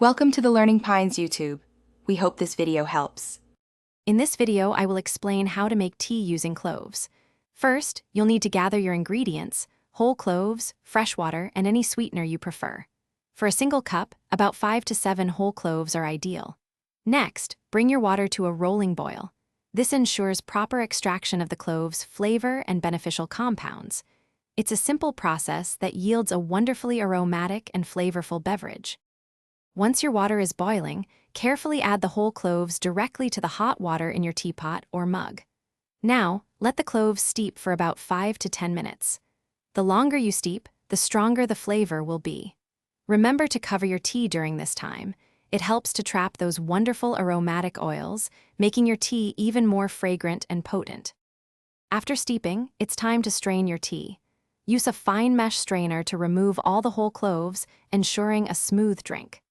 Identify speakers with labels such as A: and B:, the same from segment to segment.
A: Welcome to the Learning Pines YouTube. We hope this video helps.
B: In this video, I will explain how to make tea using cloves. First, you'll need to gather your ingredients: whole cloves, fresh water, and any sweetener you prefer. For a single cup, about 5 to 7 whole cloves are ideal. Next, bring your water to a rolling boil. This ensures proper extraction of the cloves' flavor and beneficial compounds. It's a simple process that yields a wonderfully aromatic and flavorful beverage. Once your water is boiling, carefully add the whole cloves directly to the hot water in your teapot or mug. Now, let the cloves steep for about 5 to 10 minutes. The longer you steep, the stronger the flavor will be. Remember to cover your tea during this time. It helps to trap those wonderful aromatic oils, making your tea even more fragrant and potent. After steeping, it's time to strain your tea. Use a fine mesh strainer to remove all the whole cloves, ensuring a smooth drink.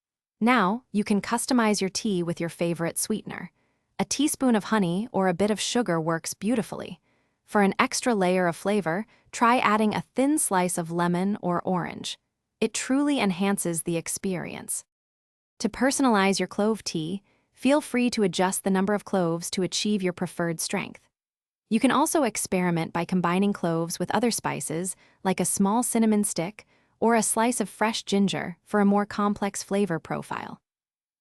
B: Now, you can customize your tea with your favorite sweetener. A teaspoon of honey or a bit of sugar works beautifully. For an extra layer of flavor, try adding a thin slice of lemon or orange. It truly enhances the experience. To personalize your clove tea, feel free to adjust the number of cloves to achieve your preferred strength. You can also experiment by combining cloves with other spices, like a small cinnamon stick or a slice of fresh ginger for a more complex flavor profile.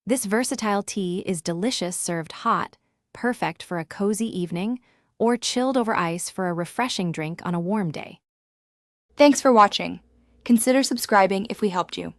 B: This versatile tea is delicious served hot, perfect for a cozy evening, or chilled over ice for a refreshing drink on a warm day.
A: Thanks for watching. Consider subscribing if we helped you.